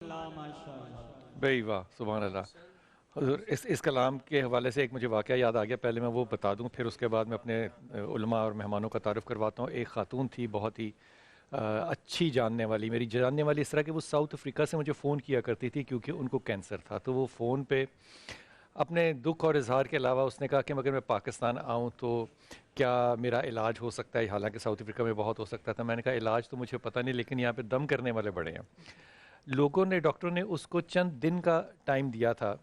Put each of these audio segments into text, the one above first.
بھائی واہ سبحان اللہ حضور اس کلام کے حوالے سے ایک مجھے واقعہ یاد آ گیا، پہلے میں وہ بتا دوں پھر اس کے بعد میں اپنے علماء اور مہمانوں کا تعارف کرواتا ہوں۔ ایک خاتون تھی بہت ہی اچھی جاننے والی، میری جاننے والی اس طرح کہ وہ ساؤتھ افریقہ سے مجھے فون کیا کرتی تھی کیونکہ ان کو کینسر تھا، تو وہ فون پہ اپنے دکھ اور اظہار کے علاوہ اس نے کہا کہ اگر میں پاکستان آؤں تو کیا میرا علاج ہو سکتا ہے، حالانکہ ساؤتھ افریقہ میں بہت ہو سکتا تھا۔ میں نے کہا علاج تو مجھے پتہ نہیں، لیکن یہاں پہ دم کرنے والے بڑے ہیں لوگوں نے، ڈاکٹروں نے اس کو چند دن کا ٹائم دیا تھا،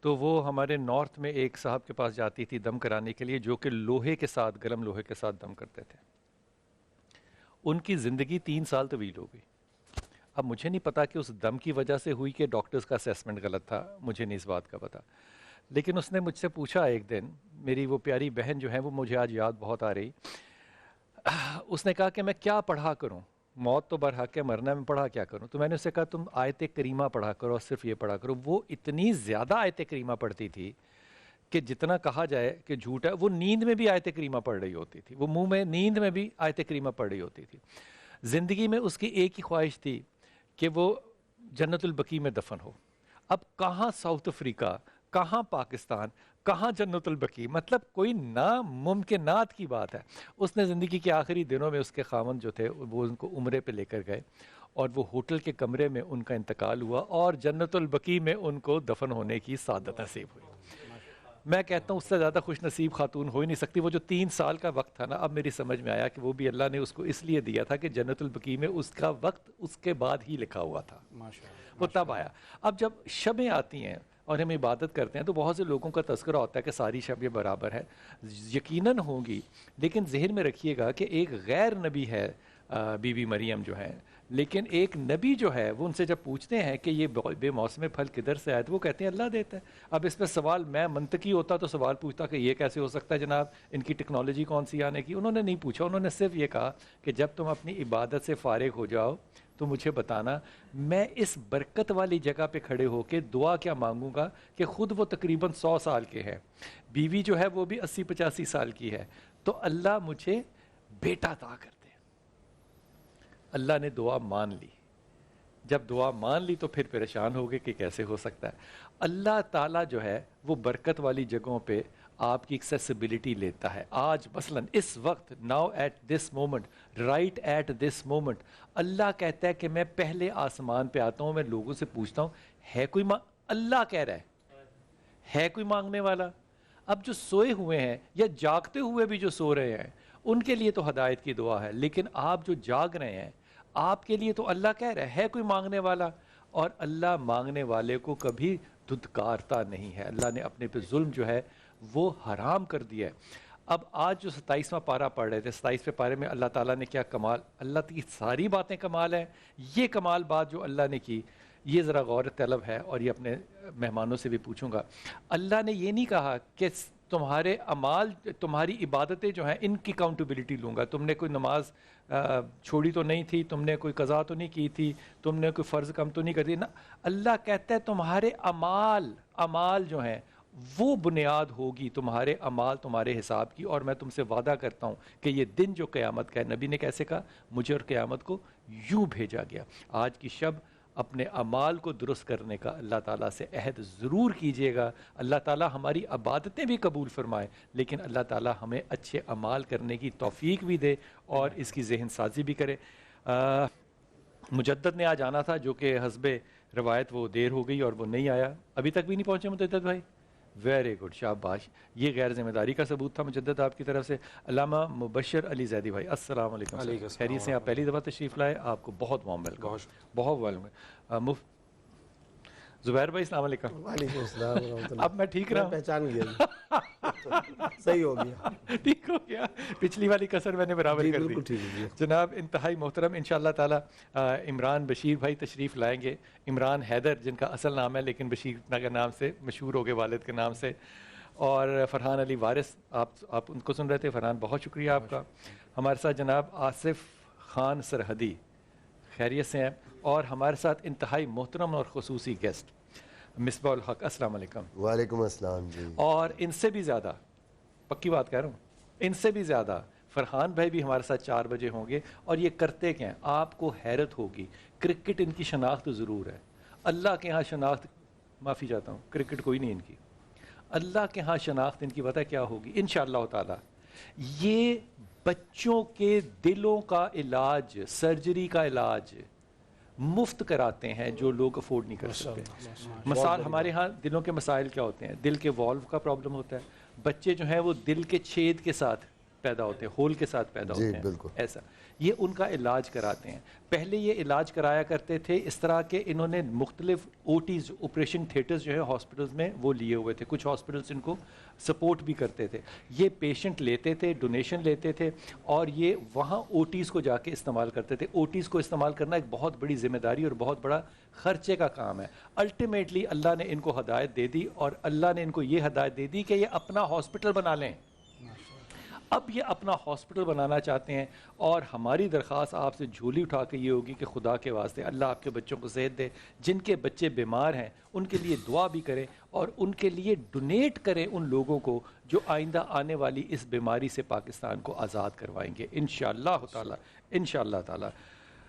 تو وہ ہمارے نارتھ میں ایک صاحب کے پاس جاتی تھی دم کرانے کے لیے، جو کہ لوہے کے ساتھ، گرم لوہے کے ساتھ دم کرتے تھے۔ ان کی زندگی 3 سال طویل ہو گئی۔ اب مجھے نہیں پتا کہ اس دم کی وجہ سے ہوئی کہ ڈاکٹرز کا اسیسمنٹ غلط تھا، مجھے نہیں اس بات کا پتا، لیکن اس نے مجھ سے پوچھا ایک دن، میری وہ پیاری بہن جو ہے وہ مجھے آج یاد بہت آ رہی، اس نے کہا کہ میں کیا پڑھا کروں، موت تو برحق ہے، مرنا میں پڑھا کیا کروں؟ تو میں نے اسے کہا تم آیت کریمہ پڑھا کرو اور صرف یہ پڑھا کرو۔ وہ اتنی زیادہ آیت کریمہ پڑھتی تھی کہ جتنا کہا جائے کہ جھوٹ ہے، وہ نیند میں بھی آیت کریمہ پڑھ رہی ہوتی تھی، وہ منہ میں نیند میں بھی آیت کریمہ پڑھ رہی ہوتی تھی۔ زندگی میں اس کی ایک ہی خواہش تھی کہ وہ جنت البقیع میں دفن ہو۔ اب کہاں ساؤتھ افریقہ، کہاں پاکستان، کہاں جنت البقیع، مطلب کوئی ناممکنات کی بات ہے۔ اس نے زندگی کے آخری دنوں میں اس کے خاوند جو تھے وہ ان کو عمرے پہ لے کر گئے اور وہ ہوٹل کے کمرے میں ان کا انتقال ہوا اور جنت البقیع میں ان کو دفن ہونے کی سعادت نصیب ہوئی۔ میں کہتا ہوں اس سے زیادہ خوش نصیب خاتون ہو ہی نہیں سکتی۔ وہ جو 3 سال کا وقت تھا نا، اب میری سمجھ میں آیا کہ وہ بھی اللہ نے اس کو اس لیے دیا تھا کہ جنت البقیع میں اس کا وقت اس کے بعد ہی لکھا ہوا تھا، وہ تب آیا۔ اب جب شبیں آتی ہیں اور ہم عبادت کرتے ہیں تو بہت سے لوگوں کا تذکرہ ہوتا ہے کہ ساری شبیں برابر ہے، یقیناً ہوں گی، لیکن ذہن میں رکھیے گا کہ ایک غیر نبی ہے بی بی مریم جو ہیں، لیکن ایک نبی جو ہے وہ ان سے جب پوچھتے ہیں کہ یہ بے موسم پھل کدھر سے آئے تو وہ کہتے ہیں اللہ دیتا ہے۔ اب اس پہ سوال، میں منطقی ہوتا تو سوال پوچھتا کہ یہ کیسے ہو سکتا ہے جناب، ان کی ٹیکنالوجی کون سی آنے کی؟ انہوں نے نہیں پوچھا، انہوں نے صرف یہ کہا کہ جب تم اپنی عبادت سے فارغ ہو جاؤ تو مجھے بتانا، میں اس برکت والی جگہ پہ کھڑے ہو کے دعا کیا مانگوں گا کہ خود وہ تقریباً 100 سال کے ہیں، بیوی جو ہے وہ بھی 80-85 سال کی ہے، تو اللہ مجھے بیٹا عطا کر دے۔ اللہ نے دعا مان لی، جب دعا مان لی تو پھر پریشان ہو گئے کہ کیسے ہو سکتا ہے۔ اللہ تعالیٰ جو ہے وہ برکت والی جگہوں پہ آپ کی ایکسیسیبلٹی لیتا ہے۔ آج مثلاً اس وقت، now at this moment, right at this moment, اللہ کہتا ہے کہ میں پہلے آسمان پہ آتا ہوں، میں لوگوں سے پوچھتا ہوں ہے کوئی اللہ کہہ رہا ہے کوئی مانگنے والا؟ اب جو سوئے ہوئے ہیں یا جاگتے ہوئے بھی جو سو رہے ہیں ان کے لیے تو ہدایت کی دعا ہے، لیکن آپ جو جاگ رہے ہیں آپ کے لیے تو اللہ کہہ رہا ہے کوئی مانگنے والا، اور اللہ مانگنے والے کو کبھی دھتکارتا نہیں ہے۔ اللہ نے اپنے پہ ظلم جو ہے وہ حرام کر دیا ہے۔ اب آج جو 27واں پارہ پڑھ رہے تھے، 27ویں پارے میں اللہ تعالیٰ نے کیا کمال، اللہ کی ساری باتیں کمال ہیں، یہ کمال بات جو اللہ نے کی یہ ذرا غور طلب ہے، اور یہ اپنے مہمانوں سے بھی پوچھوں گا۔ اللہ نے یہ نہیں کہا کہ تمہارے اعمال، تمہاری عبادتیں جو ہیں ان کی اکاؤنٹیبلٹی لوں گا، تم نے کوئی نماز چھوڑی تو نہیں تھی، تم نے کوئی قضا تو نہیں کی تھی، تم نے کوئی فرض کم تو نہیں کر دی نا۔ اللہ کہتا ہے تمہارے اعمال جو ہیں وہ بنیاد ہوگی، تمہارے اعمال تمہارے حساب کی، اور میں تم سے وعدہ کرتا ہوں کہ یہ دن جو قیامت کا ہے، نبی نے کیسے کہا، مجھے اور قیامت کو یوں بھیجا گیا۔ آج کی شب اپنے اعمال کو درست کرنے کا اللہ تعالیٰ سے عہد ضرور کیجئے گا۔ اللہ تعالیٰ ہماری عبادتیں بھی قبول فرمائے، لیکن اللہ تعالیٰ ہمیں اچھے اعمال کرنے کی توفیق بھی دے اور اس کی ذہن سازی بھی کرے۔ مجدد نے آج آنا تھا، جو کہ حسب روایت وہ دیر ہو گئی اور وہ نہیں آیا، ابھی تک بھی نہیں پہنچے مجدد بھائی؟ ویری گڈ، شاباش، یہ غیر ذمہ داری کا ثبوت تھا مجدد آپ کی طرف سے۔ علامہ مبشر علی زیدی بھائی، السلام علیکم سر، خیریت سے؟ آپ پہلی دفعہ تشریف لائے، آپ کو بہت وارم ویلکم، بہت ویلکم۔ زبیر بھائی السلام علیکم۔ وعلیکم السلام ورحمۃ اللہ۔ اب میں ٹھیک رہا ہوں؟ پہچان گیا، صحیح ہو گیا، ٹھیک ہو گیا، پچھلی والی کسر میں نے برابر کر دی۔ بالکل ٹھیک ہے جناب انتہائی محترم، انشاءاللہ تعالی عمران بشیر بھائی تشریف لائیں گے، عمران حیدر جن کا اصل نام ہے لیکن بشیر نگر نام سے مشہور ہو گئے والد کے نام سے، اور فرحان علی وارث، آپ ان کو سن رہے تھے، فرحان بہت شکریہ آپ کا۔ ہمارے ساتھ جناب آصف خان سرحدی، خیریت سے ہیں، اور ہمارے ساتھ انتہائی محترم اور خصوصی گیسٹ مصباح الحق، السلام علیکم۔ وعلیکم السلام جی۔ اور ان سے بھی زیادہ، پکی بات کہہ رہا ہوں، ان سے بھی زیادہ فرحان بھائی بھی ہمارے ساتھ 4 بجے ہوں گے، اور یہ کرتے کیا ہیں آپ کو حیرت ہوگی، کرکٹ ان کی شناخت ضرور ہے، اللہ کے ہاں شناخت، معافی چاہتا ہوں، کرکٹ کوئی نہیں ان کی، اللہ کے ہاں شناخت ان کی پتہ کیا ہوگی انشاءاللہ تعالی؟ یہ بچوں کے دلوں کا علاج، سرجری کا علاج مفت کراتے ہیں جو لوگ افورڈ نہیں کر سکتے۔ مثال ہمارے ہاں دلوں کے مسائل کیا ہوتے ہیں؟ دل کے والو کا پرابلم ہوتا ہے، بچے جو ہیں وہ دل کے چھید کے ساتھ پیدا ہوتے ہیں، ہول کے ساتھ پیدا ہوتے ہیں، ایسا یہ ان کا علاج کراتے ہیں۔ پہلے یہ علاج کرایا کرتے تھے اس طرح کے، انہوں نے مختلف اوٹیز، آپریشن تھیٹرز جو ہے ہاسپٹلز میں وہ لیے ہوئے تھے، کچھ ہاسپٹلز ان کو سپورٹ بھی کرتے تھے۔ یہ پیشنٹ لیتے تھے، ڈونیشن لیتے تھے اور یہ وہاں اوٹیز کو جا کے استعمال کرتے تھے۔ اوٹیز کو استعمال کرنا ایک بہت بڑی ذمہ داری اور بہت بڑا خرچے کا کام ہے۔ الٹیمیٹلی اللہ نے ان کو ہدایت دے دی اور اللہ نے ان کو یہ ہدایت دے دی کہ یہ اپنا ہاسپٹل بنا لیں۔ اب یہ اپنا ہاسپٹل بنانا چاہتے ہیں اور ہماری درخواست آپ سے جھولی اٹھا کے یہ ہوگی کہ خدا کے واسطے اللہ آپ کے بچوں کو صحت دے، جن کے بچے بیمار ہیں ان کے لیے دعا بھی کریں اور ان کے لیے ڈونیٹ کریں ان لوگوں کو جو آئندہ آنے والی اس بیماری سے پاکستان کو آزاد کروائیں گے انشاءاللہ تعالی، انشاءاللہ تعالی،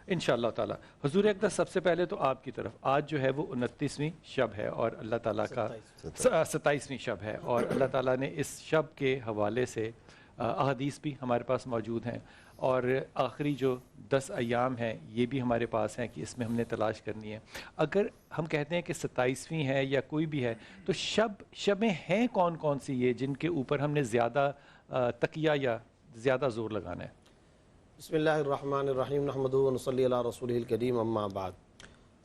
انشاءاللہ تعالی۔ حضور اقدس سب سے پہلے تو آپ کی طرف آج جو ہے وہ 29ویں شب ہے اور اللہ تعالیٰ کا 27ویں شب ہے اور اللہ تعالیٰ نے اس شب کے حوالے سے احادیث بھی ہمارے پاس موجود ہیں اور آخری جو 10 ایام ہیں یہ بھی ہمارے پاس ہیں کہ اس میں ہم نے تلاش کرنی ہے۔ اگر ہم کہتے ہیں کہ 27ویں ہے یا کوئی بھی ہے تو شبیں ہیں کون کون سی یہ جن کے اوپر ہم نے زیادہ تقیہ یا زیادہ زور لگانا ہے؟ بسم اللہ الرحمن الرحیم، نحمدہ و نصلی علی رسولہ الکریم، اما بعد۔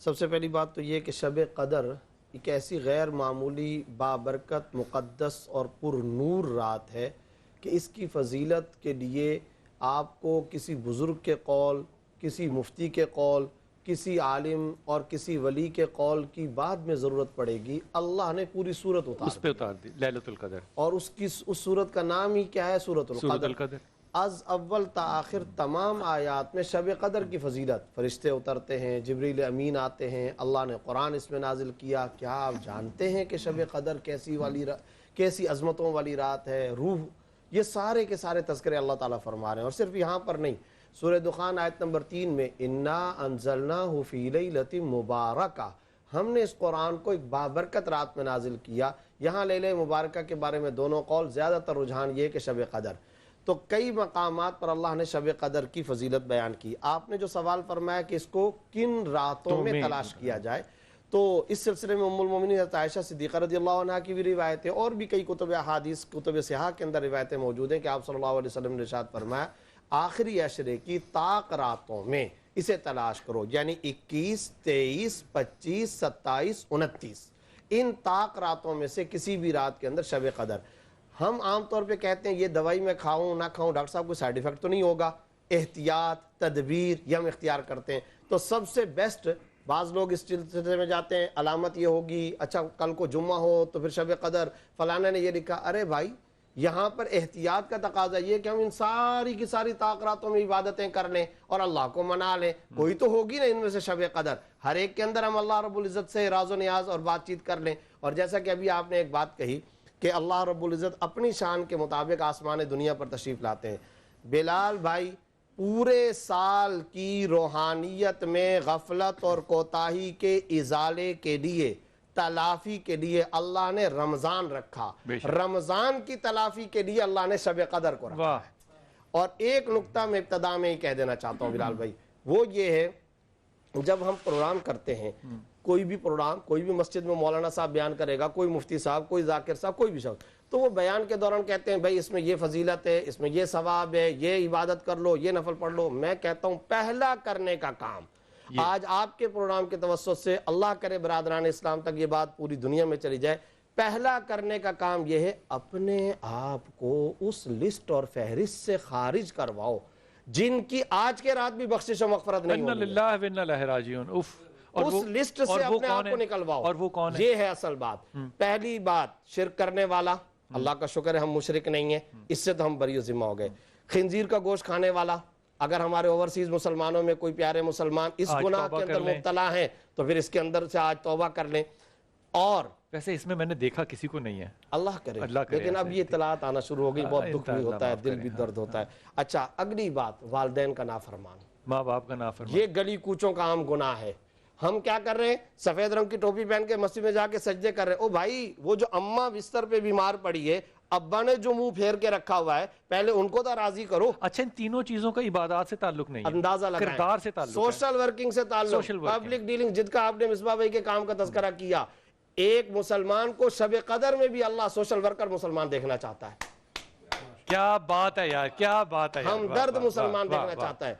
سب سے پہلی بات تو یہ کہ شب قدر ایک ایسی غیر معمولی بابرکت، مقدس اور پر نور رات ہے کہ اس کی فضیلت کے لیے آپ کو کسی بزرگ کے قول، کسی مفتی کے قول، کسی عالم اور کسی ولی کے قول کی بعد میں ضرورت پڑے گی۔ اللہ نے پوری صورت اس پہ اتار دی لیلۃ القدر، اور اس صورت کا نام ہی کیا ہے؟ سورۃ القدر۔ از اول تا آخر تمام آیات میں شب قدر کی فضیلت، فرشتے اترتے ہیں، جبریل امین آتے ہیں، اللہ نے قرآن اس میں نازل کیا۔ کیا آپ جانتے ہیں کہ شب قدر کیسی عظمتوں والی رات ہے؟ روح، یہ سارے کے سارے تذکرے اللہ تعالیٰ فرما رہے ہیں۔ اور صرف یہاں پر نہیں، سورہ دخان آیت نمبر 3 میں انا انزلناہ فی لیلۃ مبارکہ، ہم نے اس قرآن کو ایک بابرکت رات میں نازل کیا۔ یہاں لیلہ مبارکہ کے بارے میں دونوں قول، زیادہ تر رجحان یہ کہ شب قدر۔ تو کئی مقامات پر اللہ نے شب قدر کی فضیلت بیان کی۔ آپ نے جو سوال فرمایا کہ اس کو کن راتوں میں تلاش کیا جائے، تو اس سلسلے میں ام المومنین حضرت عائشہ صدیقہ رضی اللہ عنہ کی بھی روایتیں اور بھی کئی کتب احادیث، کتب صحاح کے اندر روایتیں موجود ہیں کہ آپ صلی اللہ علیہ وسلم نے ارشاد فرمایا آخری عشرے کی طاق راتوں میں اسے تلاش کرو، یعنی 21، 23، 25، 27، 29، ان طاق راتوں میں سے کسی بھی رات کے اندر شب قدر۔ ہم عام طور پہ کہتے ہیں یہ دوائی میں کھاؤں نہ کھاؤں، ڈاکٹر صاحب کوئی سائیڈ ایفیکٹ تو نہیں ہوگا، احتیاط تدبیر یہ ہم اختیار کرتے ہیں۔ تو سب سے بیسٹ، بعض لوگ اس سلسلے میں جاتے ہیں علامت یہ ہوگی، اچھا کل کو جمعہ ہو تو پھر شب قدر فلانا نے یہ لکھا۔ ارے بھائی، یہاں پر احتیاط کا تقاضا یہ کہ ہم ان ساری کی ساری طاق راتوں میں عبادتیں کر لیں اور اللہ کو منا لیں۔ کوئی تو ہوگی نا ان میں سے شب قدر، ہر ایک کے اندر ہم اللہ رب العزت سے راز و نیاز اور بات چیت کر لیں۔ اور جیسا کہ ابھی آپ نے ایک بات کہی کہ اللہ رب العزت اپنی شان کے مطابق آسمان دنیا پر تشریف لاتے ہیں۔ بلال بھائی، پورے سال کی روحانیت میں غفلت اور کوتاہی کے ازالے کے لیے، تلافی کے لیے اللہ نے رمضان رکھا۔ رمضان کی تلافی کے لیے اللہ نے شب قدر کو رکھا ہے۔ اور ایک نقطہ میں ابتدا میں ہی کہہ دینا چاہتا ہوں بلال بھائی، وہ یہ ہے جب ہم پروگرام کرتے ہیں، کوئی بھی پروگرام، کوئی بھی مسجد میں مولانا صاحب بیان کرے گا، کوئی مفتی صاحب، کوئی ذاکر صاحب، کوئی بھی شخص، تو وہ بیان کے دوران کہتے ہیں بھائی اس میں یہ فضیلت ہے، اس میں یہ ثواب ہے، یہ عبادت کر لو، یہ نفل پڑھ لو۔ میں کہتا ہوں پہلا کرنے کا کام آج آپ کے پروگرام کے توسط سے، اللہ کرے برادران اسلام تک یہ بات پوری دنیا میں چلی جائے، پہلا کرنے کا کام یہ ہے اپنے آپ کو اس لسٹ اور فہرست سے خارج کرواؤ جن کی آج کے رات بھی بخشش و مغفرت نہیں ہوگی۔ اِنَّا لِلَّهِ وَإِنَّا إِلَيْهِ رَاجِعُونَ۔ اس لسٹ سے اپنے آپ کو نکلواؤ۔ اور وہ کون ہے؟ یہ ہے اصل بات۔ پہلی بات، شرک کرنے والا، اللہ کا شکر ہے ہم مشرک نہیں ہیں، اس سے تو ہم بری و ذمہ ہو گئے۔ خنزیر کا گوشت کھانے والا، اگر ہمارے اوورسیز مسلمانوں میں کوئی پیارے مسلمان اس گناہ کے اندر مبتلا ہیں تو پھر اس کے اندر سے آج توبہ کر لیں۔ اور ویسے اس میں میں نے دیکھا کسی کو نہیں ہے، اللہ کرے، لیکن اب یہ اطلاعات آنا شروع ہو گئی، بہت دکھ بھی ہوتا ہے، دل بھی درد ہوتا ہے۔ اچھا، اگلی بات، والدین کا نافرمان، ماں باپ کا نافرمان، یہ گلی کوچوں کا عام گناہ ہے۔ ہم کیا کر رہے ہیں؟ سفید رنگ کی ٹوپی پہن کے مسجد میں جا کے سجدے کر رہے ہیں. او بھائی وہ جو اماں بستر پہ بیمار پڑی ہے، ابا نے جو منہ پھیر کے رکھا ہوا ہے، پہلے ان کو تو راضی کرو. اچھا ان تینوں چیزوں کا عبادات سے تعلق نہیں ہے، اندازہ لگائیں، کردار سے تعلق ہے، سوشل ورکنگ سے تعلق، پبلک ڈیلنگ، جن کا آپ نے مصباح بھائی کے کام کا تذکرہ کیا. ایک مسلمان کو شب قدر میں بھی اللہ سوشل ورکر مسلمان دیکھنا چاہتا ہے. کیا بات ہے یار، کیا بات ہے یار، ہم درد مسلمان دیکھنا چاہتا ہے.